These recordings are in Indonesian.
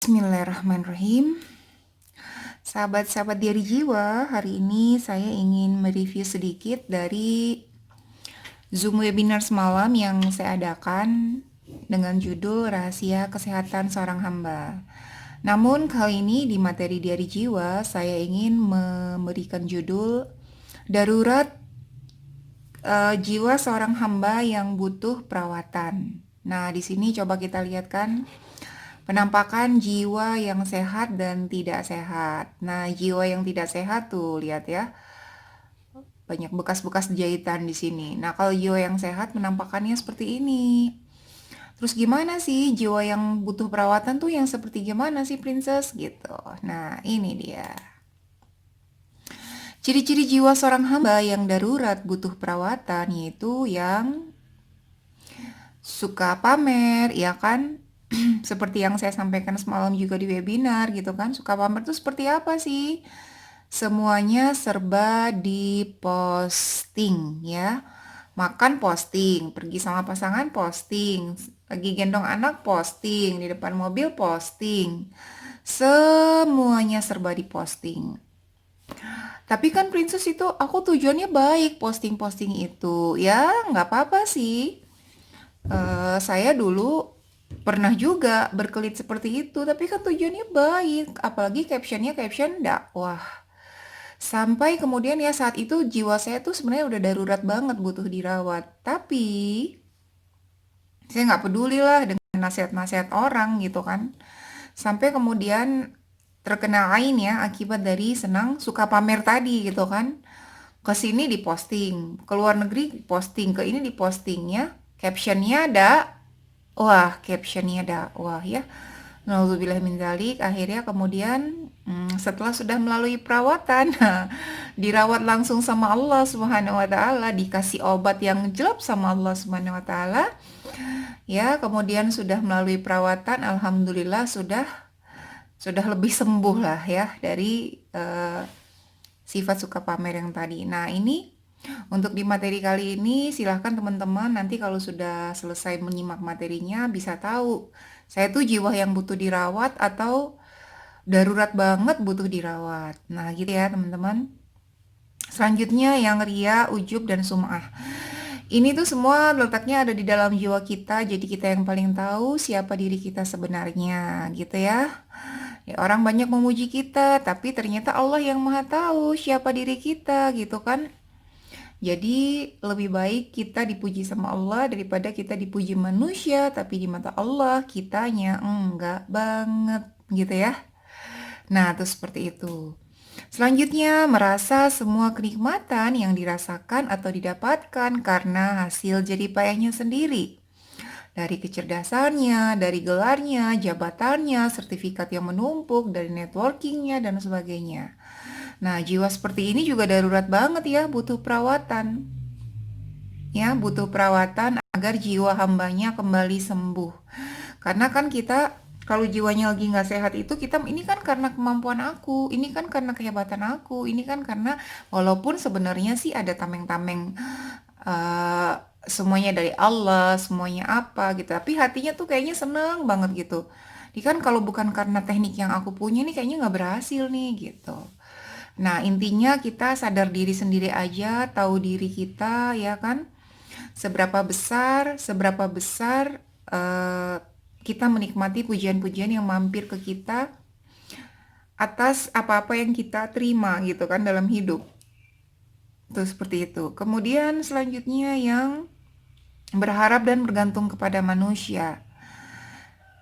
Bismillahirrahmanirrahim. Sahabat-sahabat dari jiwa, hari ini saya ingin mereview sedikit dari Zoom webinar semalam yang saya adakan dengan judul Rahasia Kesehatan Seorang Hamba. Namun kali ini di materi dari jiwa, saya ingin memberikan judul Darurat Jiwa Seorang Hamba yang Butuh Perawatan. Nah, di sini coba kita lihat kan penampakan jiwa yang sehat dan tidak sehat. Nah, jiwa yang tidak sehat tuh, lihat ya, banyak bekas-bekas jahitan di sini. Nah, kalau jiwa yang sehat penampakannya seperti ini. Terus gimana sih jiwa yang butuh perawatan tuh yang seperti gimana sih, Princess? Gitu. Nah, ini dia. Ciri-ciri jiwa seorang hamba yang darurat butuh perawatan yaitu yang suka pamer, ya kan? Seperti yang saya sampaikan semalam juga di webinar gitu kan. Suka pamer tuh seperti apa sih? Semuanya serba diposting ya. Makan posting, pergi sama pasangan posting, lagi gendong anak posting, di depan mobil posting. Semuanya serba diposting. Tapi kan Princess itu aku tujuannya baik posting-posting itu. Ya nggak apa-apa sih. Saya dulu pernah juga berkelit seperti itu, tapi kan tujuannya baik, apalagi captionnya caption dakwah. Sampai kemudian ya saat itu jiwa saya tuh sebenarnya udah darurat banget butuh dirawat. Tapi saya nggak peduli lah dengan nasihat-nasihat orang gitu kan. Sampai kemudian terkena ain ya akibat dari senang suka pamer tadi gitu kan. Ke sini diposting, ke luar negeri posting, ke ini dipostingnya, captionnya ada, wah captionnya ada, wah ya. Nauzubillah min dzalik. Akhirnya kemudian setelah sudah melalui perawatan, dirawat langsung sama Allah Subhanahu wa taala, dikasih obat yang jelap sama Allah Subhanahu wa taala. Ya, kemudian sudah melalui perawatan, alhamdulillah sudah lebih sembuh lah ya dari sifat suka pamer yang tadi. Nah, ini untuk di materi kali ini silahkan teman-teman nanti kalau sudah selesai menyimak materinya bisa tahu saya tuh jiwa yang butuh dirawat atau darurat banget butuh dirawat. Nah, gitu ya teman-teman. Selanjutnya yang ria, ujub, dan sum'ah. Ini tuh semua letaknya ada di dalam jiwa kita, jadi kita yang paling tahu siapa diri kita sebenarnya, gitu ya. Ya, orang banyak memuji kita, tapi ternyata Allah yang maha tahu siapa diri kita, gitu kan. Jadi lebih baik kita dipuji sama Allah daripada kita dipuji manusia, tapi di mata Allah kitanya enggak banget, gitu ya. Nah, itu seperti itu. Selanjutnya, merasa semua kenikmatan yang dirasakan atau didapatkan karena hasil jerih payahnya sendiri. Dari kecerdasannya, dari gelarnya, jabatannya, sertifikat yang menumpuk, dari networkingnya, dan sebagainya. Nah, jiwa seperti ini juga darurat banget ya, butuh perawatan. Ya, butuh perawatan agar jiwa hambanya kembali sembuh. Karena kan kita kalau jiwanya lagi nggak sehat itu kita ini kan karena kemampuan aku, ini kan karena kehebatan aku, ini kan karena walaupun sebenarnya sih ada tameng-tameng eh, semuanya dari Allah, semuanya apa gitu, tapi hatinya tuh kayaknya seneng banget gitu. Ini kan kalau bukan karena teknik yang aku punya nih kayaknya nggak berhasil nih gitu. Nah, intinya kita sadar diri sendiri aja, tahu diri kita ya kan. Seberapa besar eh, kita menikmati pujian-pujian yang mampir ke kita atas apa-apa yang kita terima gitu kan dalam hidup. Tuh seperti itu. Kemudian selanjutnya yang berharap dan bergantung kepada manusia.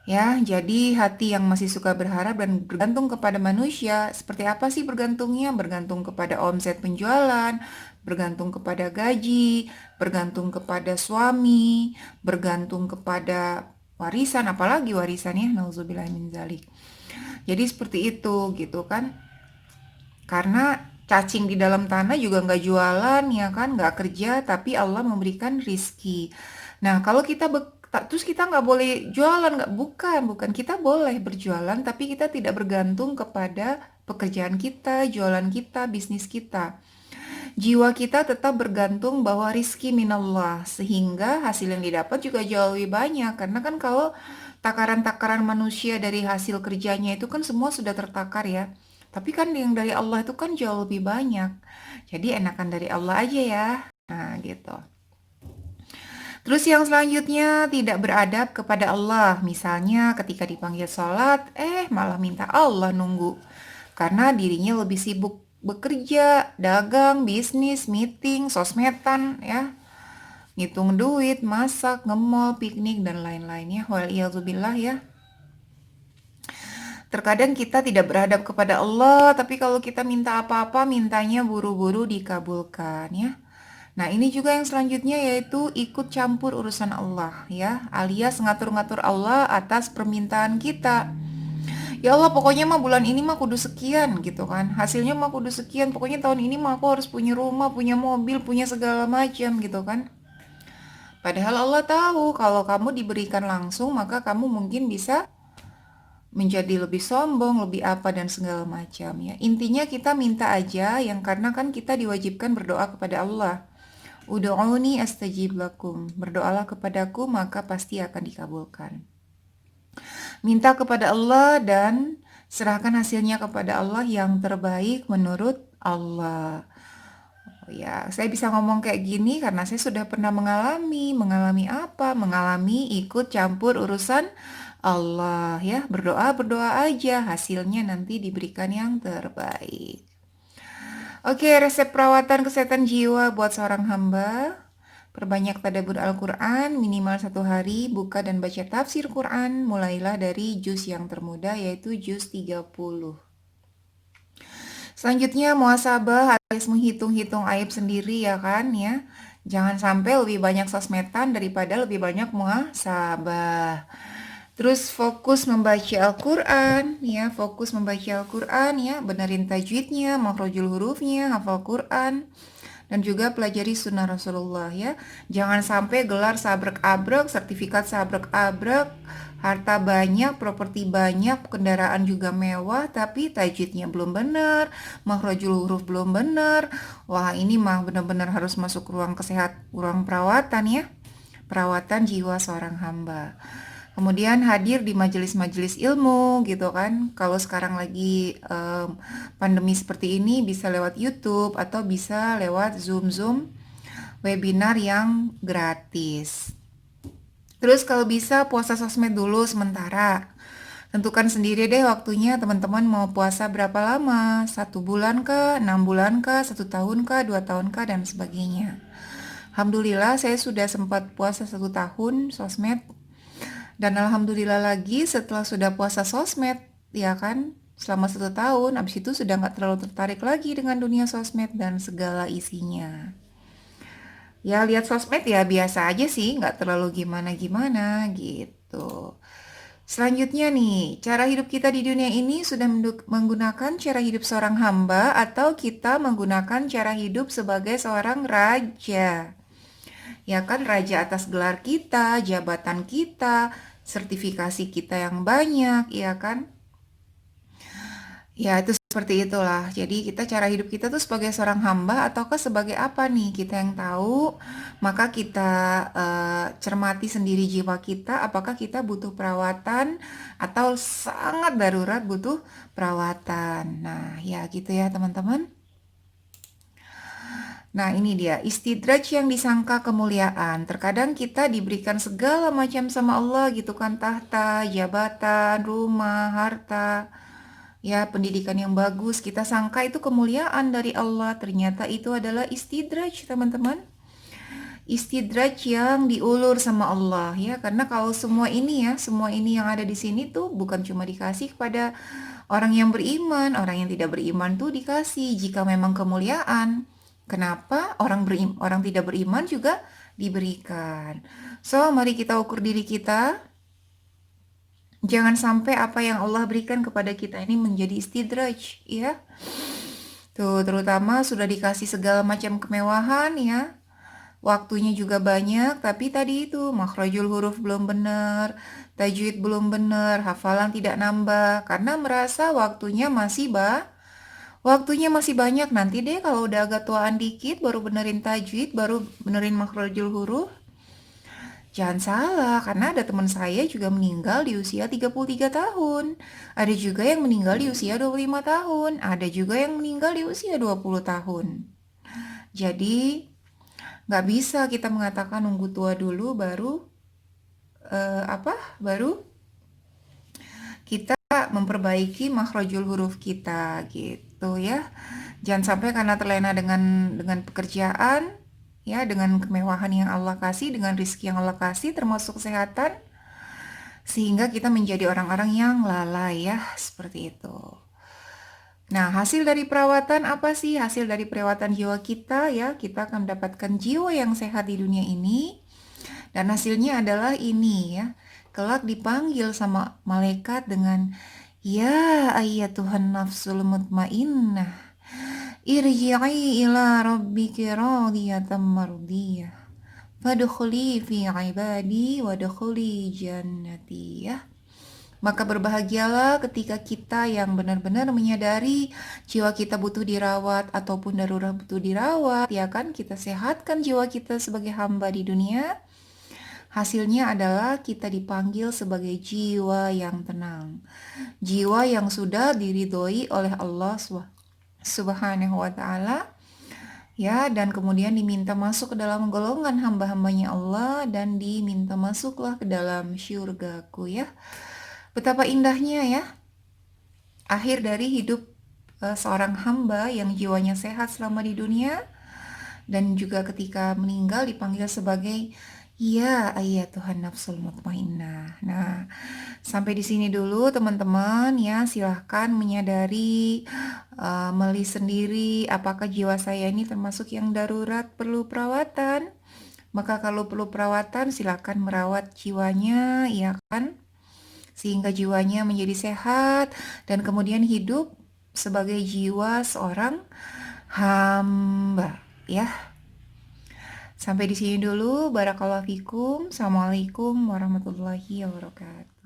Ya, jadi hati yang masih suka berharap dan bergantung kepada manusia, seperti apa sih bergantungnya? Bergantung kepada omset penjualan, bergantung kepada gaji, bergantung kepada suami, bergantung kepada warisan, apalagi warisan ya, nauzubillah min dzalik. Jadi seperti itu gitu kan. Karena cacing di dalam tanah juga nggak jualan ya kan, nggak kerja, tapi Allah memberikan rizki. Nah, kalau kita terus kita nggak boleh jualan, nggak, bukan kita boleh berjualan, tapi kita tidak bergantung kepada pekerjaan kita, jualan kita, bisnis kita. Jiwa kita tetap bergantung bahwa rizki minallah, sehingga hasil yang didapat juga jauh lebih banyak. Karena kan kalau takaran-takaran manusia dari hasil kerjanya itu kan semua sudah tertakar ya. Tapi kan yang dari Allah itu kan jauh lebih banyak. Jadi enakan dari Allah aja ya. Nah, gitu. Terus yang selanjutnya tidak beradab kepada Allah. Misalnya ketika dipanggil sholat, malah minta Allah nunggu. Karena dirinya lebih sibuk bekerja, dagang, bisnis, meeting, sosmedan ya. Ngitung duit, masak, nge-mall, piknik, dan lain-lainnya. Waliyadzubillah ya. Terkadang kita tidak beradab kepada Allah, tapi kalau kita minta apa-apa, mintanya buru-buru dikabulkan ya. Nah, ini juga yang selanjutnya yaitu ikut campur urusan Allah ya, alias ngatur-ngatur Allah atas permintaan kita. Ya Allah, pokoknya mah bulan ini mah kudu sekian gitu kan. Hasilnya mah kudu sekian. Pokoknya tahun ini mah aku harus punya rumah, punya mobil, punya segala macam gitu kan. Padahal Allah tahu kalau kamu diberikan langsung, maka kamu mungkin bisa menjadi lebih sombong, lebih apa dan segala macam ya. Intinya kita minta aja yang karena kan kita diwajibkan berdoa kepada Allah. Ud'uni astajib lakum. Berdoalah kepadaku maka pasti akan dikabulkan. Minta kepada Allah dan serahkan hasilnya kepada Allah yang terbaik menurut Allah. Oh ya, saya bisa ngomong kayak gini karena saya sudah pernah mengalami apa? Mengalami ikut campur urusan Allah ya. Berdoa aja, hasilnya nanti diberikan yang terbaik. Oke, resep perawatan kesehatan jiwa buat seorang hamba. Perbanyak tadabbur Al-Quran, minimal 1 hari, buka dan baca tafsir Quran, mulailah dari juz yang termudah yaitu juz 30. Selanjutnya muhasabah alias menghitung-hitung aib sendiri ya kan ya. Jangan sampai lebih banyak sosmedan daripada lebih banyak muhasabah. Terus fokus membaca Al-Quran ya, fokus membaca Al-Quran ya, benerin tajwidnya, makhrajul hurufnya, hafal Quran. Dan juga pelajari sunnah Rasulullah ya. Jangan sampai gelar sabrek-abrek, sertifikat sabrek-abrek, harta banyak, properti banyak, kendaraan juga mewah, tapi tajwidnya belum benar, makhrajul huruf belum benar. Wah, ini mah benar-benar harus masuk ruang perawatan ya. Perawatan jiwa seorang hamba. Kemudian hadir di majelis-majelis ilmu gitu kan. Kalau sekarang lagi pandemi seperti ini bisa lewat YouTube atau bisa lewat Zoom webinar yang gratis. Terus kalau bisa puasa sosmed dulu sementara. Tentukan sendiri deh waktunya teman-teman mau puasa berapa lama. 1 bulan kah, 6 bulan kah, 1 tahun kah, 2 tahun kah, dan sebagainya. Alhamdulillah saya sudah sempat puasa 1 tahun sosmed. Dan alhamdulillah lagi setelah sudah puasa sosmed, ya kan, selama 1 tahun, abis itu sudah nggak terlalu tertarik lagi dengan dunia sosmed dan segala isinya. Ya lihat sosmed ya biasa aja sih, nggak terlalu gimana-gimana gitu. Selanjutnya nih, cara hidup kita di dunia ini sudah menggunakan cara hidup seorang hamba atau kita menggunakan cara hidup sebagai seorang raja. Ya kan, raja atas gelar kita, jabatan kita, sertifikasi kita yang banyak, ya kan? Ya, itu seperti itulah. Jadi kita cara hidup kita tuh sebagai seorang hamba ataukah sebagai apa nih? Kita yang tahu, maka kita cermati sendiri jiwa kita, apakah kita butuh perawatan atau sangat darurat butuh perawatan. Nah, ya gitu ya teman-teman. Nah, ini dia istidraj yang disangka kemuliaan. Terkadang kita diberikan segala macam sama Allah gitu kan, tahta, jabatan, rumah, harta, ya pendidikan yang bagus. Kita sangka itu kemuliaan dari Allah. Ternyata itu adalah istidraj, teman-teman. Istidraj yang diulur sama Allah ya. Karena kalau semua ini ya, semua ini yang ada di sini tuh bukan cuma dikasih kepada orang yang beriman, orang yang tidak beriman tuh dikasih jika memang kemuliaan. Kenapa orang tidak beriman juga diberikan? So, mari kita ukur diri kita. Jangan sampai apa yang Allah berikan kepada kita ini menjadi istidraj, ya. Tuh, terutama sudah dikasih segala macam kemewahan, ya. Waktunya juga banyak, tapi tadi itu makhrajul huruf belum benar, tajwid belum benar, hafalan tidak nambah, karena merasa Waktunya masih banyak, nanti deh kalau udah agak tuaan dikit baru benerin tajwid, baru benerin makhrajul huruf. Jangan salah, karena ada teman saya juga meninggal di usia 33 tahun. Ada juga yang meninggal di usia 25 tahun. Ada juga yang meninggal di usia 20 tahun. Jadi, nggak bisa kita mengatakan nunggu tua dulu baru baru kita memperbaiki makhrajul huruf kita gitu ya. Jangan sampai karena terlena dengan pekerjaan ya, dengan kemewahan yang Allah kasih, dengan rizki yang Allah kasih termasuk kesehatan, sehingga kita menjadi orang-orang yang lalai ya, seperti itu. Nah, hasil dari perawatan apa sih? Hasil dari perawatan jiwa kita ya, kita akan mendapatkan jiwa yang sehat di dunia ini. Dan hasilnya adalah ini ya. Kelak dipanggil sama malaikat dengan, ya ayyatuhan nafsul mutmainnah, irji'i ila rabbiki radiyatan mardiyah. Fadkhuli fi ibadi wadkhuli jannati ya. Maka berbahagialah ketika kita yang benar-benar menyadari jiwa kita butuh dirawat ataupun darurat butuh dirawat, ya kan? Kita sehatkan jiwa kita sebagai hamba di dunia. Hasilnya adalah kita dipanggil sebagai jiwa yang tenang. Jiwa yang sudah diridhoi oleh Allah Subhanahu wa taala. Ya, dan kemudian diminta masuk ke dalam golongan hamba-hambanya Allah dan diminta masuklah ke dalam syurgaku ya. Betapa indahnya ya akhir dari hidup seorang hamba yang jiwanya sehat selama di dunia dan juga ketika meninggal dipanggil sebagai ya Tuhan nafsul mutmainnah. Nah, sampai di sini dulu teman-teman ya, silahkan menyadari, meli sendiri apakah jiwa saya ini termasuk yang darurat perlu perawatan. Maka kalau perlu perawatan silahkan merawat jiwanya ya kan, sehingga jiwanya menjadi sehat dan kemudian hidup sebagai jiwa seorang hamba ya. Sampai di sini dulu. Barakallahu fikum. Assalamualaikum warahmatullahi wabarakatuh.